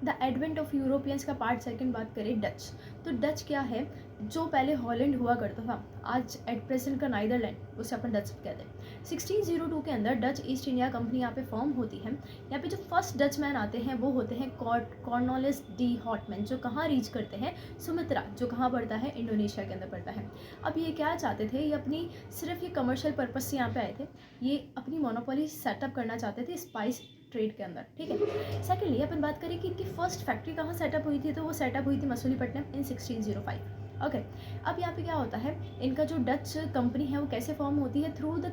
The advent of Europeans का part second बात करें डच, तो डच क्या है, जो पहले हॉलैंड हुआ करता था, आज एट प्रेजेंट का नाइदरलैंड, उसे अपन डच कहते हैं। 1602 के अंदर डच ईस्ट इंडिया कंपनी यहाँ पे फॉर्म होती है। यहाँ पे जो फर्स्ट डच मैन आते हैं वो होते हैं कॉर्नवालिस डी हॉटमैन, जो कहाँ रीच करते हैं, सुमित्रा, जो कहाँ पड़ता है, इंडोनेशिया के अंदर पड़ता है। अब ये क्या चाहते थे, ये अपनी सिर्फ ये कमर्शियल पर्पज से यहाँ पे आए थे, ये अपनी मोनोपोली सेटअप करना चाहते थे स्पाइस ट्रेड के अंदर, ठीक है। सेकेंडली अपन बात करें कि इनकी फर्स्ट फैक्ट्री कहाँ सेटअप हुई थी, तो वो सेटअप हुई थी मसूलीपट्टनम इन 1605। ओके, अब यहाँ पे क्या होता है, इनका जो डच कंपनी है वो कैसे फॉर्म होती है, through the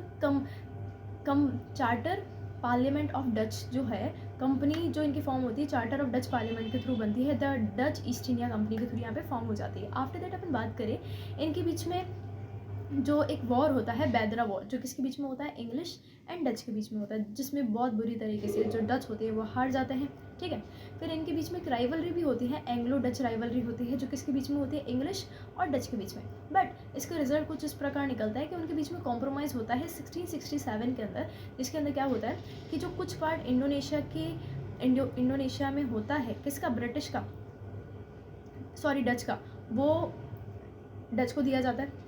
come charter parliament of Dutch, जो है कंपनी जो इनकी फॉर्म होती है चार्टर ऑफ डच पार्लियामेंट के थ्रू बनती है, the Dutch east India company के थ्रू यहाँ पे फॉर्म हो जाती है। आफ्टर दैट अपन बात करें, इनके बीच में जो एक वॉर होता है, बैदरा वॉर, जो किसके बीच में होता है, इंग्लिश एंड डच के बीच में होता है, जिसमें बहुत बुरी तरीके से जो डच होते हैं वो हार जाते हैं, ठीक है। फिर इनके बीच में एक राइवलरी भी होती है, एंग्लो डच राइवलरी होती है, जो किसके बीच में होती है, इंग्लिश और डच के बीच में। बट इसका रिजल्ट कुछ इस प्रकार निकलता है कि उनके बीच में कॉम्प्रोमाइज़ होता है 1667 के अंदर, जिसके अंदर क्या होता है कि जो कुछ पार्ट इंडोनेशिया में होता है, किसका, ब्रिटिश का, सॉरी डच का, वो डच को दिया जाता है,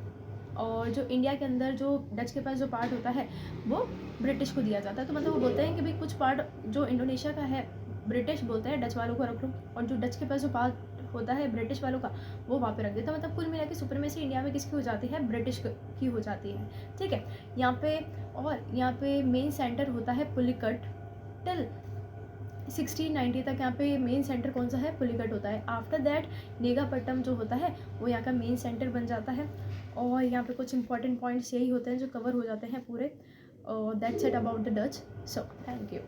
और जो इंडिया के अंदर जो डच के पास जो पार्ट होता है वो ब्रिटिश को दिया जाता है। तो मतलब वो बोलते हैं कि भाई कुछ पार्ट जो इंडोनेशिया का है ब्रिटिश बोलते हैं डच वालों को रख लो, और जो डच के पास जो पार्ट होता है ब्रिटिश वालों का वो वहाँ पे रख देता है। मतलब कुल मिला के सुप्रीमेसी इंडिया में किसकी हो जाती है, ब्रिटिश की हो जाती है, ठीक है। यहाँ पे मेन सेंटर होता है पुलिकट, टिल 1690 तक यहाँ पे मेन सेंटर कौन सा है, पुलिकट होता है। आफ्टर दैट नेगापट्टम जो होता है वो यहाँ का मेन सेंटर बन जाता है, और यहाँ पे कुछ इंपॉर्टेंट पॉइंट्स यही होते हैं जो कवर हो जाते हैं पूरे। That's it about the Dutch, so thank you.